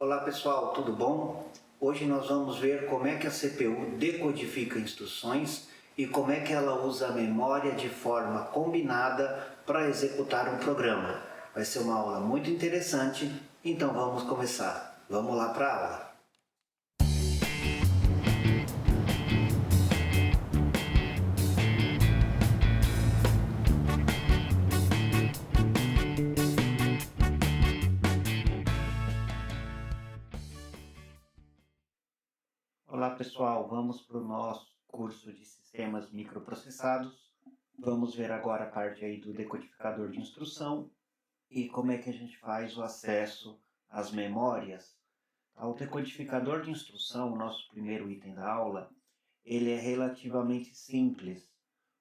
Olá pessoal, tudo bom? Hoje nós vamos ver como é que a CPU decodifica instruções e como é que ela usa a memória de forma combinada para executar um programa. Vai ser uma aula muito interessante, então vamos começar. Vamos lá para a aula. Olá pessoal, vamos para o nosso curso de sistemas microprocessados. Vamos ver agora a parte aí do decodificador de instrução e como é que a gente faz o acesso às memórias. O decodificador de instrução, o nosso primeiro item da aula, ele é relativamente simples,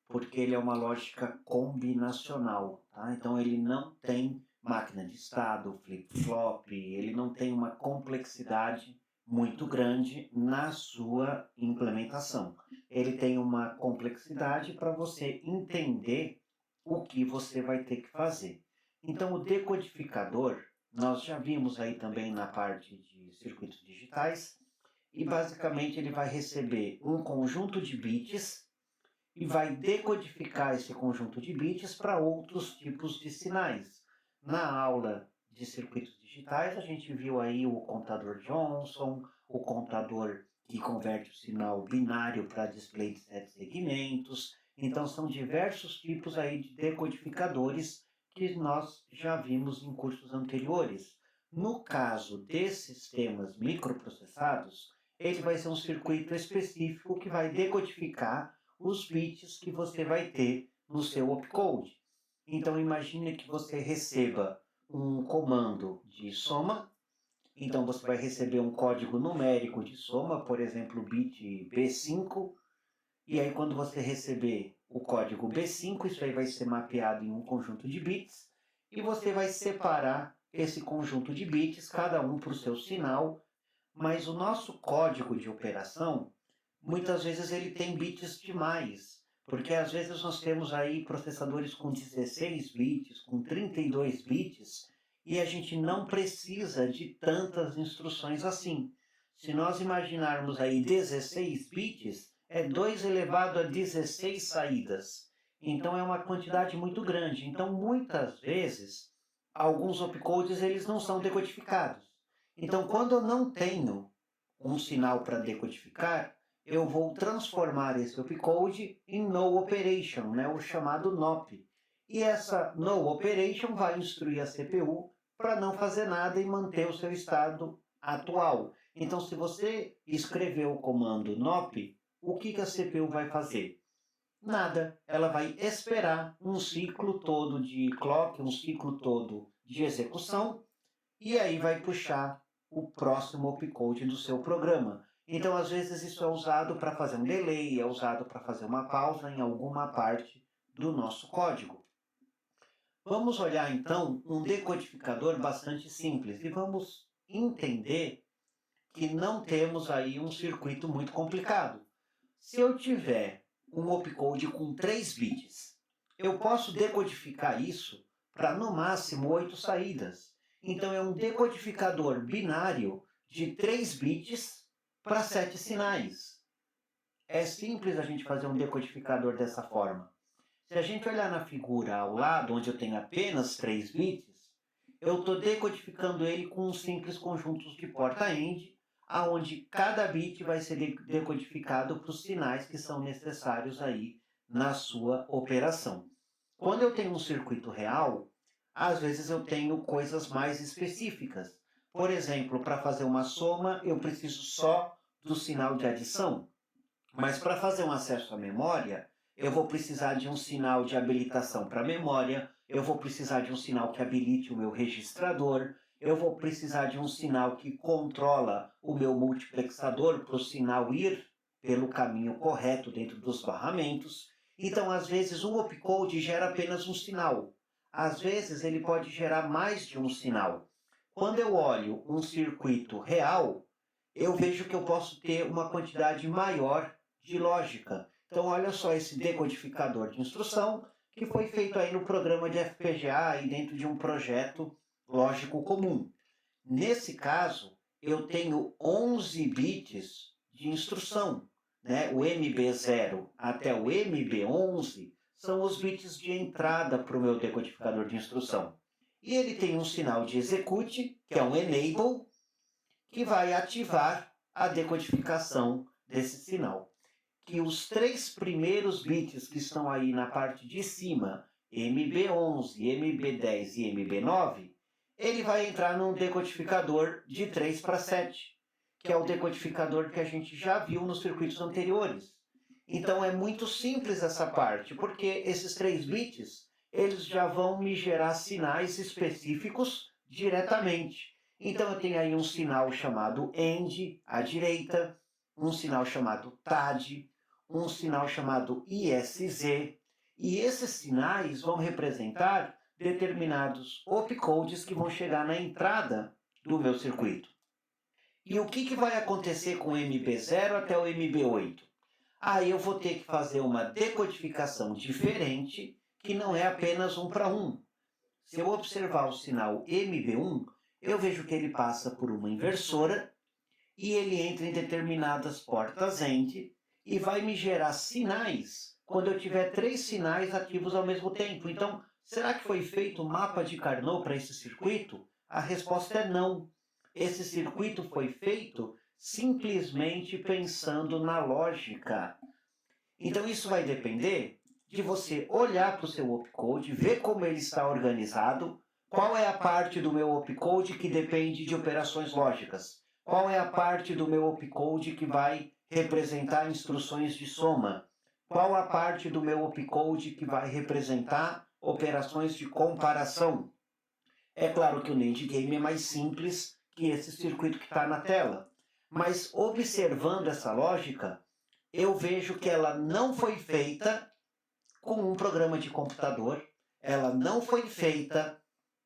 porque ele é uma lógica combinacional, tá? Então ele não tem máquina de estado, flip-flop, ele não tem uma complexidade muito grande na sua implementação. Ele tem uma complexidade para você entender o que você vai ter que fazer. Então o decodificador, nós já vimos aí também na parte de circuitos digitais, e basicamente ele vai receber um conjunto de bits e vai decodificar esse conjunto de bits para outros tipos de sinais. Na aula de circuitos digitais, a gente viu aí o contador Johnson, o contador que converte o sinal binário para display de 7 segmentos. Então, são diversos tipos aí de decodificadores que nós já vimos em cursos anteriores. No caso desses sistemas microprocessados, ele vai ser um circuito específico que vai decodificar os bits que você vai ter no seu opcode. Então imagine que você receba um comando de soma, então você vai receber um código numérico de soma, por exemplo, o bit B5, e aí quando você receber o código B5, isso aí vai ser mapeado em um conjunto de bits, e você vai separar esse conjunto de bits, cada um para o seu sinal, mas o nosso código de operação, muitas vezes ele tem bits demais, porque às vezes nós temos aí processadores com 16 bits, com 32 bits, e a gente não precisa de tantas instruções assim. Se nós imaginarmos aí 16 bits, é 2 elevado a 16 saídas. Então é uma quantidade muito grande. Então muitas vezes, alguns opcodes eles não são decodificados. Então quando eu não tenho um sinal para decodificar, eu vou transformar esse opcode em no operation, né, o chamado NOP. E essa no operation vai instruir a CPU para não fazer nada e manter o seu estado atual. Então, se você escrever o comando NOP, o que a CPU vai fazer? Nada. Ela vai esperar um ciclo todo de clock, um ciclo todo de execução, e aí vai puxar o próximo opcode do seu programa. Então, às vezes, isso é usado para fazer um delay, é usado para fazer uma pausa em alguma parte do nosso código. Vamos olhar, então, um decodificador bastante simples e vamos entender que não temos aí um circuito muito complicado. Se eu tiver um opcode com 3 bits, eu posso decodificar isso para, no máximo, 8 saídas. Então, é um decodificador binário de 3 bits para 7 sinais. É simples a gente fazer um decodificador dessa forma. Se a gente olhar na figura ao lado, onde eu tenho apenas 3 bits, eu estou decodificando ele com um simples conjunto de porta-end, aonde cada bit vai ser decodificado para os sinais que são necessários aí na sua operação. Quando eu tenho um circuito real, às vezes eu tenho coisas mais específicas. Por exemplo, para fazer uma soma, eu preciso só do sinal de adição. Mas para fazer um acesso à memória, eu vou precisar de um sinal de habilitação para a memória, eu vou precisar de um sinal que habilite o meu registrador, eu vou precisar de um sinal que controla o meu multiplexador para o sinal ir pelo caminho correto dentro dos barramentos. Então, às vezes, um opcode gera apenas um sinal. Às vezes, ele pode gerar mais de um sinal. Quando eu olho um circuito real, eu vejo que eu posso ter uma quantidade maior de lógica. Então, olha só esse decodificador de instrução que foi feito aí no programa de FPGA e dentro de um projeto lógico comum. Nesse caso, eu tenho 11 bits de instrução, né? O MB0 até o MB11 são os bits de entrada para o meu decodificador de instrução. E ele tem um sinal de execute, que é um enable, que vai ativar a decodificação desse sinal. Que os 3 primeiros bits que estão aí na parte de cima, MB11, MB10 e MB9, ele vai entrar num decodificador de 3 para 7, que é o decodificador que a gente já viu nos circuitos anteriores. Então é muito simples essa parte, porque esses 3 bits, eles já vão me gerar sinais específicos diretamente. Então eu tenho aí um sinal chamado AND à direita, um sinal chamado TAD, um sinal chamado ISZ, e esses sinais vão representar determinados opcodes que vão chegar na entrada do meu circuito. E o que vai acontecer com o MB0 até o MB8? Aí eu vou ter que fazer uma decodificação diferente, que não é apenas 1 para 1. Se eu observar o sinal MB1, eu vejo que ele passa por uma inversora e ele entra em determinadas portas AND e vai me gerar sinais quando eu tiver 3 sinais ativos ao mesmo tempo. Então, será que foi feito um mapa de Carnot para esse circuito? A resposta é não. Esse circuito foi feito simplesmente pensando na lógica. Então, isso vai depender de você olhar para o seu opcode, ver como ele está organizado, qual é a parte do meu opcode que depende de operações lógicas, qual é a parte do meu opcode que vai representar instruções de soma, qual a parte do meu opcode que vai representar operações de comparação. É claro que o NAND Game é mais simples que esse circuito que está na tela, mas observando essa lógica, eu vejo que ela não foi feita com um programa de computador, ela não foi feita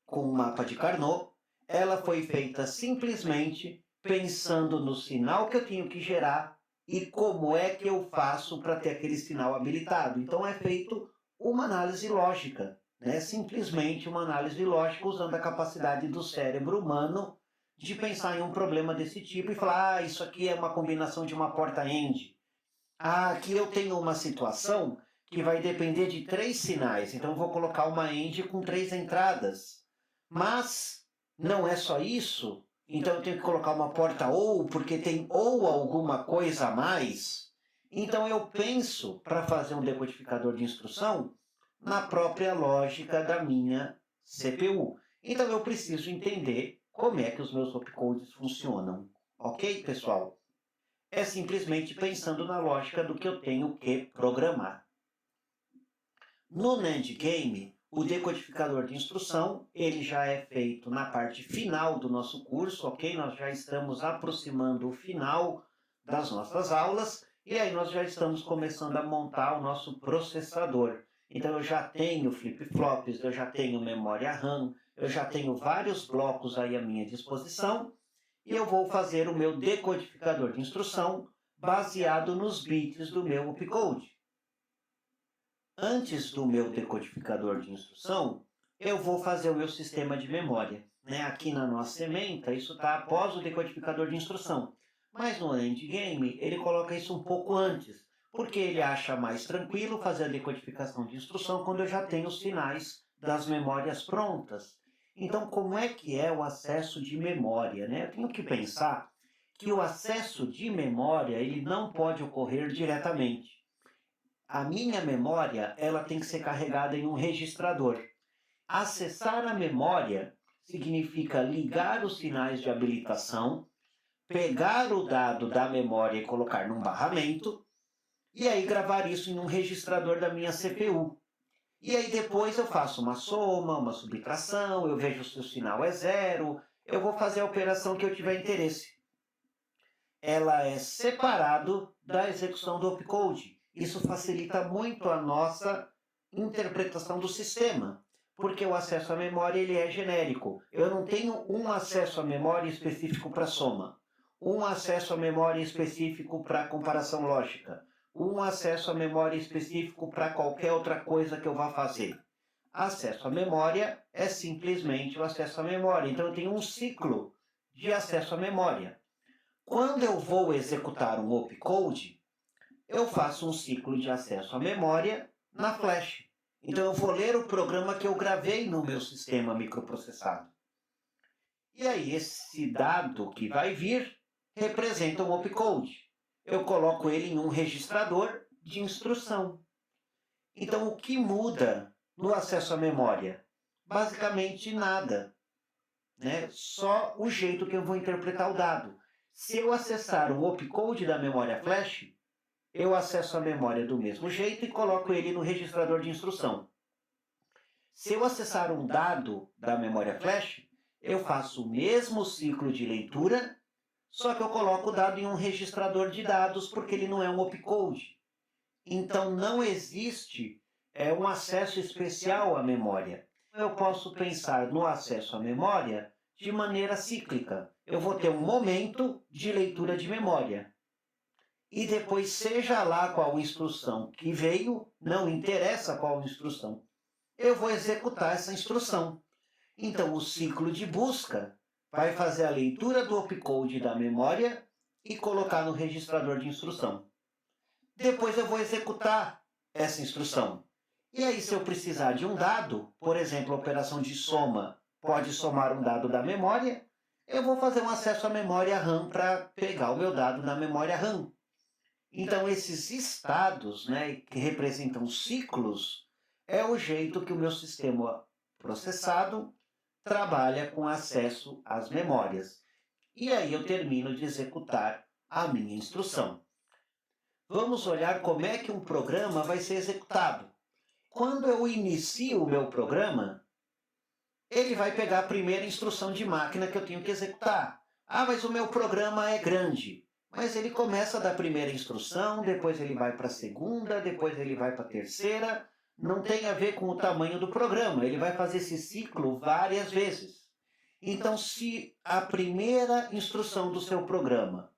com um mapa de Carnot, ela foi feita simplesmente pensando no sinal que eu tenho que gerar e como é que eu faço para ter aquele sinal habilitado. Então é feito uma análise lógica, né? Simplesmente uma análise lógica usando a capacidade do cérebro humano de pensar em um problema desse tipo e falar, isso aqui é uma combinação de uma porta AND. Aqui eu tenho uma situação que vai depender de 3 sinais, então eu vou colocar uma AND com 3 entradas. Mas não é só isso, então eu tenho que colocar uma porta OU, porque tem ou alguma coisa a mais. Então eu penso, para fazer um decodificador de instrução, na própria lógica da minha CPU. Então eu preciso entender como é que os meus opcodes funcionam. Ok, pessoal? É simplesmente pensando na lógica do que eu tenho que programar. No NAND Game, o decodificador de instrução, ele já é feito na parte final do nosso curso, ok? Nós já estamos aproximando o final das nossas aulas e aí nós já estamos começando a montar o nosso processador. Então eu já tenho flip-flops, eu já tenho memória RAM, eu já tenho vários blocos aí à minha disposição e eu vou fazer o meu decodificador de instrução baseado nos bits do meu opcode. Antes do meu decodificador de instrução, eu vou fazer o meu sistema de memória. Aqui na nossa ementa, isso está após o decodificador de instrução. Mas no endgame, ele coloca isso um pouco antes, porque ele acha mais tranquilo fazer a decodificação de instrução quando eu já tenho os sinais das memórias prontas. Então, como é que é o acesso de memória? Eu tenho que pensar que o acesso de memória ele não pode ocorrer diretamente. A minha memória ela tem que ser carregada em um registrador. Acessar a memória significa ligar os sinais de habilitação, pegar o dado da memória e colocar num barramento, e aí gravar isso em um registrador da minha CPU. E aí depois eu faço uma soma, uma subtração, eu vejo se o sinal é 0, eu vou fazer a operação que eu tiver interesse. Ela é separado da execução do opcode. Isso facilita muito a nossa interpretação do sistema, porque o acesso à memória ele é genérico. Eu não tenho um acesso à memória específico para soma, um acesso à memória específico para comparação lógica, um acesso à memória específico para qualquer outra coisa que eu vá fazer. Acesso à memória é simplesmente o acesso à memória. Então eu tenho um ciclo de acesso à memória. Quando eu vou executar um opcode, eu faço um ciclo de acesso à memória na flash. Então eu vou ler o programa que eu gravei no meu sistema microprocessado. E aí esse dado que vai vir representa um opcode. Eu coloco ele em um registrador de instrução. Então o que muda no acesso à memória? Basicamente nada, né? Só o jeito que eu vou interpretar o dado. Se eu acessar um opcode da memória flash, eu acesso a memória do mesmo jeito e coloco ele no registrador de instrução. Se eu acessar um dado da memória flash, eu faço o mesmo ciclo de leitura, só que eu coloco o dado em um registrador de dados porque ele não é um opcode. Então não existe um acesso especial à memória. Eu posso pensar no acesso à memória de maneira cíclica. Eu vou ter um momento de leitura de memória. E depois, seja lá qual instrução que veio, não interessa qual instrução, eu vou executar essa instrução. Então, o ciclo de busca vai fazer a leitura do opcode da memória e colocar no registrador de instrução. Depois eu vou executar essa instrução. E aí, se eu precisar de um dado, por exemplo, a operação de soma pode somar um dado da memória, eu vou fazer um acesso à memória RAM para pegar o meu dado na memória RAM. Então, esses estados, né, que representam ciclos, é o jeito que o meu sistema processado trabalha com acesso às memórias. E aí eu termino de executar a minha instrução. Vamos olhar como é que um programa vai ser executado. Quando eu inicio o meu programa, ele vai pegar a primeira instrução de máquina que eu tenho que executar. Ah, mas o meu programa é grande. Mas ele começa da primeira instrução, depois ele vai para a segunda, depois ele vai para a terceira. Não tem a ver com o tamanho do programa, ele vai fazer esse ciclo várias vezes. Então, se a primeira instrução do seu programa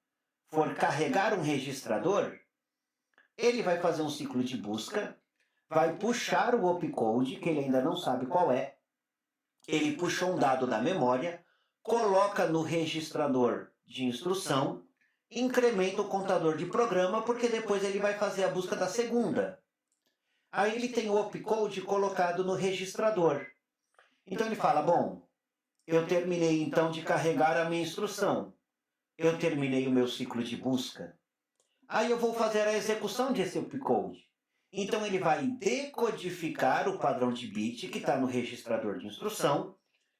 for carregar um registrador, ele vai fazer um ciclo de busca, vai puxar o opcode, que ele ainda não sabe qual é, ele puxou um dado da memória, coloca no registrador de instrução, incrementa o contador de programa, porque depois ele vai fazer a busca da segunda. Aí ele tem o opcode colocado no registrador. Então ele fala, bom, eu terminei então de carregar a minha instrução. Eu terminei o meu ciclo de busca. Aí eu vou fazer a execução desse opcode. Então ele vai decodificar o padrão de bit que está no registrador de instrução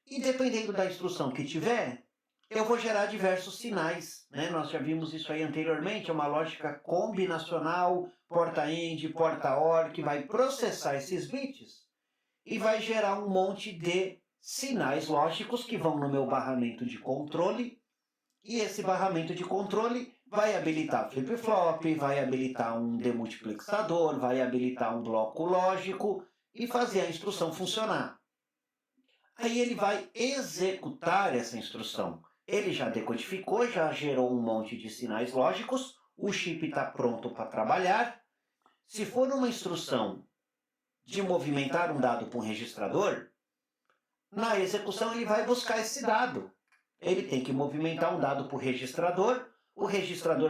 e dependendo da instrução que tiver, eu vou gerar diversos sinais, né? Nós já vimos isso aí anteriormente, é uma lógica combinacional, porta-end, porta-or, que vai processar esses bits e vai gerar um monte de sinais lógicos que vão no meu barramento de controle, e esse barramento de controle vai habilitar flip-flop, vai habilitar um demultiplexador, vai habilitar um bloco lógico e fazer a instrução funcionar. Aí ele vai executar essa instrução. Ele já decodificou, já gerou um monte de sinais lógicos, o chip está pronto para trabalhar. Se for uma instrução de movimentar um dado para um registrador, na execução ele vai buscar esse dado. Ele tem que movimentar um dado para o registrador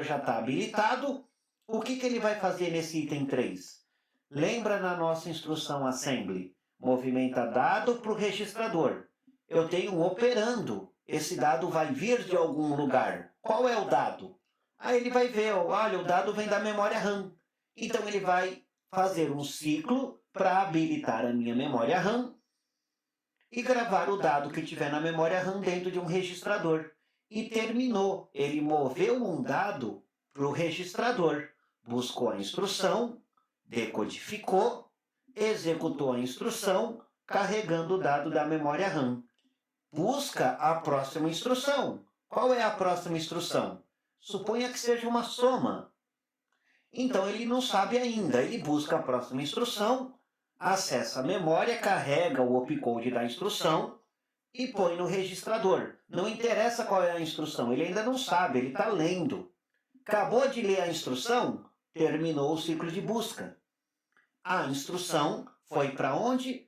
já está habilitado. O que ele vai fazer nesse item 3? Lembra na nossa instrução assembly? Movimenta dado para o registrador. Eu tenho um operando. Esse dado vai vir de algum lugar. Qual é o dado? Aí ele vai ver, olha, o dado vem da memória RAM. Então ele vai fazer um ciclo para habilitar a minha memória RAM e gravar o dado que tiver na memória RAM dentro de um registrador. E terminou. Ele moveu um dado para o registrador, buscou a instrução, decodificou, executou a instrução, carregando o dado da memória RAM. Busca a próxima instrução. Qual é a próxima instrução? Suponha que seja uma soma. Então ele não sabe ainda, ele busca a próxima instrução, acessa a memória, carrega o opcode da instrução e põe no registrador. Não interessa qual é a instrução, ele ainda não sabe, ele está lendo. Acabou de ler a instrução, terminou o ciclo de busca. A instrução foi para onde?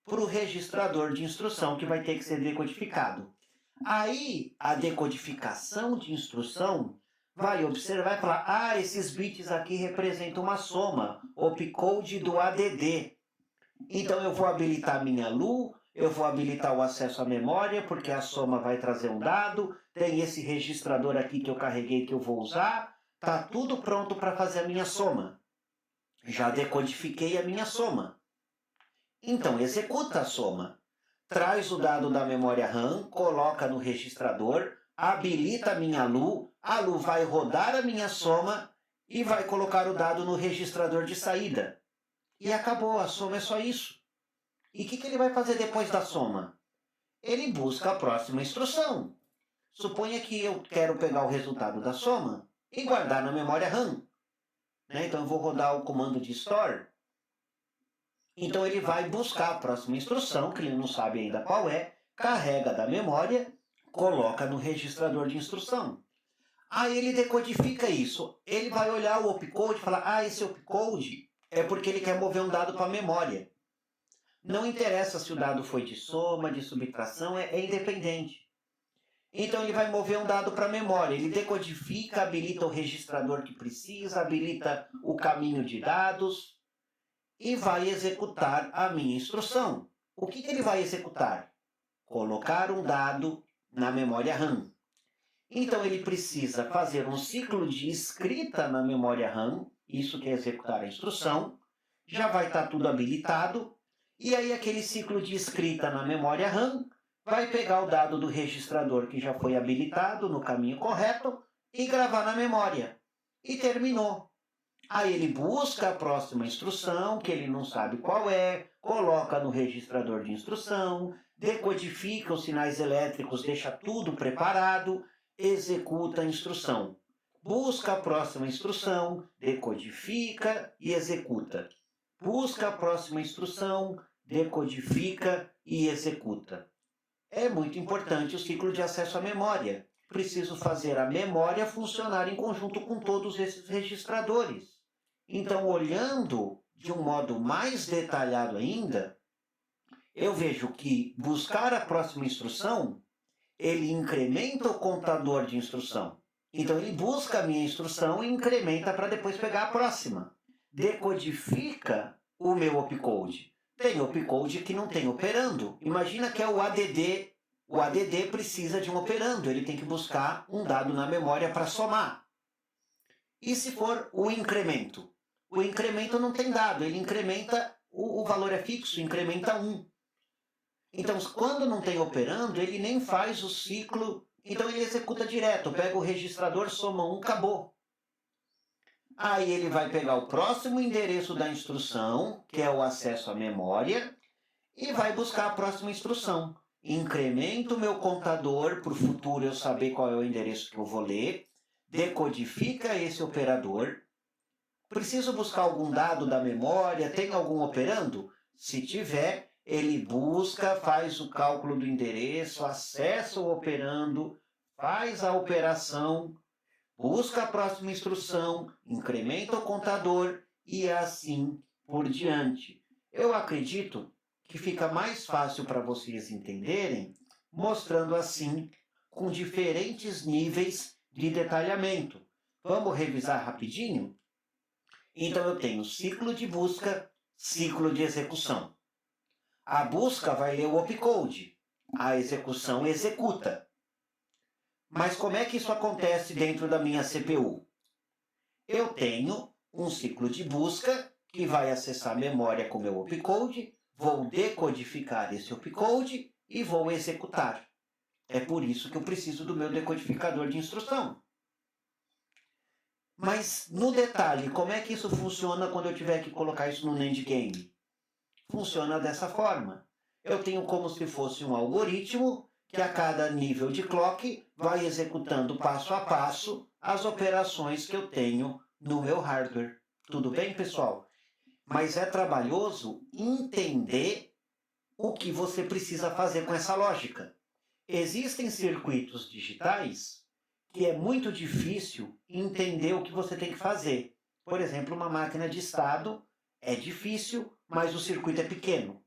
Para o registrador de instrução, que vai ter que ser decodificado. Aí a decodificação de instrução vai observar e falar, ah, esses bits aqui representam uma soma, opcode do ADD. Então eu vou habilitar minha LU, eu vou habilitar o acesso à memória, porque a soma vai trazer um dado, tem esse registrador aqui que eu carreguei que eu vou usar, tá tudo pronto para fazer a minha soma. Já decodifiquei a minha soma. Então executa a soma. Traz o dado da memória RAM, coloca no registrador, habilita a minha LU, a LU vai rodar a minha soma e vai colocar o dado no registrador de saída. E acabou, a soma é só isso. E o que ele vai fazer depois da soma? Ele busca a próxima instrução. Suponha que eu quero pegar o resultado da soma e guardar na memória RAM. Então eu vou rodar o comando de store. Então ele vai buscar a próxima instrução, que ele não sabe ainda qual é, carrega da memória, coloca no registrador de instrução. Aí ele decodifica isso. Ele vai olhar o opcode e falar, ah, esse opcode é porque ele quer mover um dado para a memória. Não interessa se o dado foi de soma, de subtração, é independente. Então ele vai mover um dado para a memória. Ele decodifica, habilita o registrador que precisa, habilita o caminho de dados e vai executar a minha instrução. O que ele vai executar? Colocar um dado na memória RAM. Então ele precisa fazer um ciclo de escrita na memória RAM, isso que é executar a instrução, já vai estar tudo habilitado, e aí aquele ciclo de escrita na memória RAM vai pegar o dado do registrador que já foi habilitado no caminho correto e gravar na memória. E terminou. Aí ele busca a próxima instrução, que ele não sabe qual é, coloca no registrador de instrução, decodifica os sinais elétricos, deixa tudo preparado, executa a instrução. Busca a próxima instrução, decodifica e executa. Busca a próxima instrução, decodifica e executa. É muito importante o ciclo de acesso à memória. Preciso fazer a memória funcionar em conjunto com todos esses registradores. Então, olhando de um modo mais detalhado ainda, eu vejo que buscar a próxima instrução, ele incrementa o contador de instrução. Então, ele busca a minha instrução e incrementa para depois pegar a próxima. Decodifica o meu opcode. Tem opcode que não tem operando. Imagina que é o ADD. O ADD precisa de um operando. Ele tem que buscar um dado na memória para somar. E se for o incremento? O incremento não tem dado, ele incrementa, o valor é fixo, incrementa 1. Então, quando não tem operando, ele nem faz o ciclo, então ele executa direto, pega o registrador, soma 1, acabou. Aí ele vai pegar o próximo endereço da instrução, que é o acesso à memória, e vai buscar a próxima instrução. Incrementa o meu contador, para o futuro eu saber qual é o endereço que eu vou ler, decodifica esse operador. Preciso buscar algum dado da memória? Tem algum operando? Se tiver, ele busca, faz o cálculo do endereço, acessa o operando, faz a operação, busca a próxima instrução, incrementa o contador e assim por diante. Eu acredito que fica mais fácil para vocês entenderem, mostrando assim, com diferentes níveis de detalhamento. Vamos revisar rapidinho? Então eu tenho ciclo de busca, ciclo de execução. A busca vai ler o opcode, a execução executa. Mas como é que isso acontece dentro da minha CPU? Eu tenho um ciclo de busca que vai acessar a memória com o meu opcode, vou decodificar esse opcode e vou executar. É por isso que eu preciso do meu decodificador de instrução. Mas, no detalhe, como é que isso funciona quando eu tiver que colocar isso no NAND Game? Funciona dessa forma. Eu tenho como se fosse um algoritmo que a cada nível de clock vai executando passo a passo as operações que eu tenho no meu hardware. Tudo bem, pessoal? Mas é trabalhoso entender o que você precisa fazer com essa lógica. Existem circuitos digitais que é muito difícil entender o que você tem que fazer. Por exemplo, uma máquina de estado é difícil, mas o circuito é pequeno.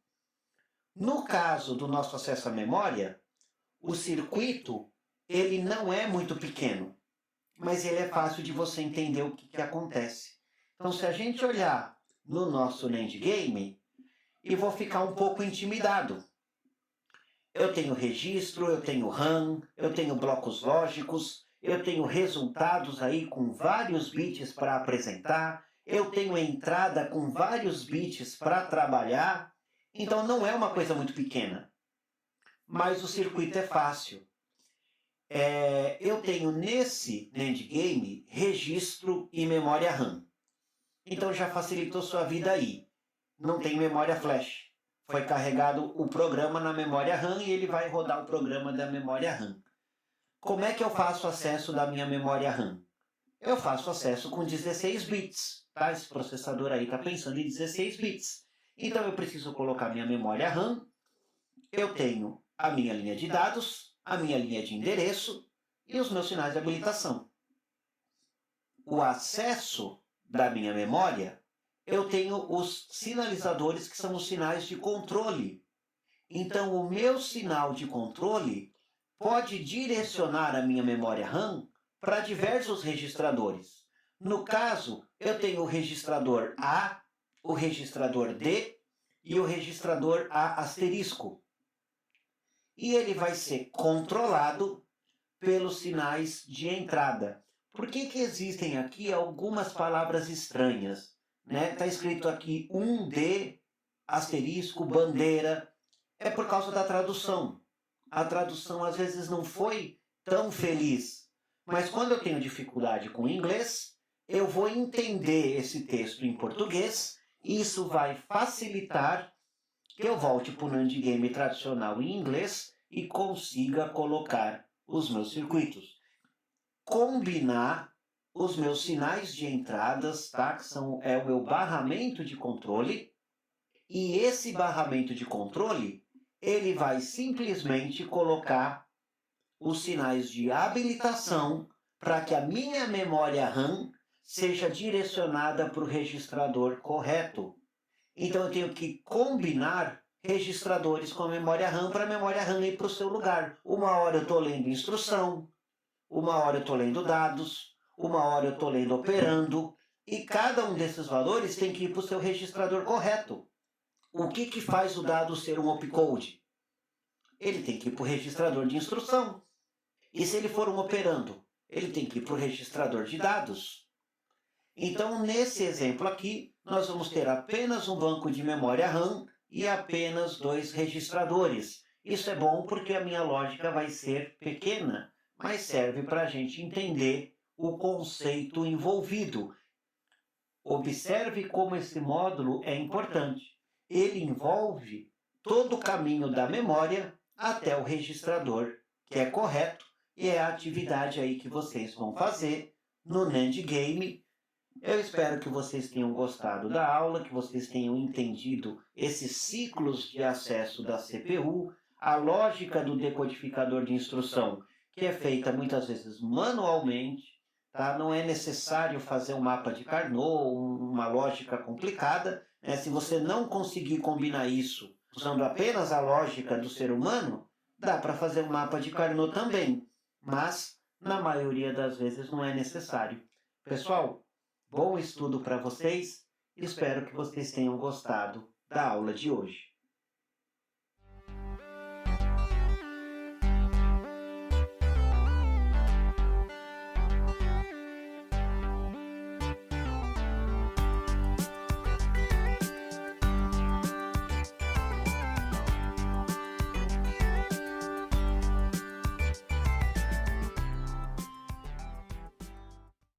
No caso do nosso acesso à memória, o circuito ele não é muito pequeno, mas ele é fácil de você entender o que acontece. Então, se a gente olhar no nosso NAND Game, eu vou ficar um pouco intimidado. Eu tenho registro, eu tenho RAM, eu tenho blocos lógicos, eu tenho resultados aí com vários bits para apresentar, eu tenho entrada com vários bits para trabalhar. Então não é uma coisa muito pequena, mas o circuito é fácil. Eu tenho nesse NAND Game registro e memória RAM. Então já facilitou sua vida aí. Não tem memória flash. Foi carregado o programa na memória RAM e ele vai rodar o programa da memória RAM. Como é que eu faço acesso da minha memória RAM? Eu faço acesso com 16 bits. Tá? Esse processador aí está pensando em 16 bits. Então eu preciso colocar minha memória RAM. Eu tenho a minha linha de dados, a minha linha de endereço e os meus sinais de habilitação. O acesso da minha memória, eu tenho os sinalizadores que são os sinais de controle. Então, o meu sinal de controle pode direcionar a minha memória RAM para diversos registradores. No caso, eu tenho o registrador A, o registrador D e o registrador A asterisco. E ele vai ser controlado pelos sinais de entrada. Por que existem aqui algumas palavras estranhas? Está escrito aqui 1D, asterisco, bandeira. É por causa da tradução. A tradução às vezes não foi tão feliz. Mas quando eu tenho dificuldade com inglês, eu vou entender esse texto em português e isso vai facilitar que eu volte para o NAND Game tradicional em inglês e consiga colocar os meus circuitos. Combinar os meus sinais de entradas, tá? Que é o meu barramento de controle. E esse barramento de controle, ele vai simplesmente colocar os sinais de habilitação para que a minha memória RAM seja direcionada para o registrador correto. Então eu tenho que combinar registradores com a memória RAM para a memória RAM ir para o seu lugar. Uma hora eu estou lendo instrução, uma hora eu estou lendo dados, uma hora eu estou lendo operando, e cada um desses valores tem que ir para o seu registrador correto. O que faz o dado ser um opcode? Ele tem que ir para o registrador de instrução. E se ele for um operando, ele tem que ir para o registrador de dados. Então, nesse exemplo aqui, nós vamos ter apenas um banco de memória RAM e apenas 2 registradores. Isso é bom porque a minha lógica vai ser pequena, mas serve para a gente entender o conceito envolvido. Observe como esse módulo é importante. Ele envolve todo o caminho da memória até o registrador, que é correto, e é a atividade aí que vocês vão fazer no NAND Game. Eu espero que vocês tenham gostado da aula, que vocês tenham entendido esses ciclos de acesso da CPU, a lógica do decodificador de instrução, que é feita muitas vezes manualmente, tá? Não é necessário fazer um mapa de Carnot, uma lógica complicada, né? Se você não conseguir combinar isso usando apenas a lógica do ser humano, dá para fazer um mapa de Carnot também, mas na maioria das vezes não é necessário. Pessoal, bom estudo para vocês. Espero que vocês tenham gostado da aula de hoje.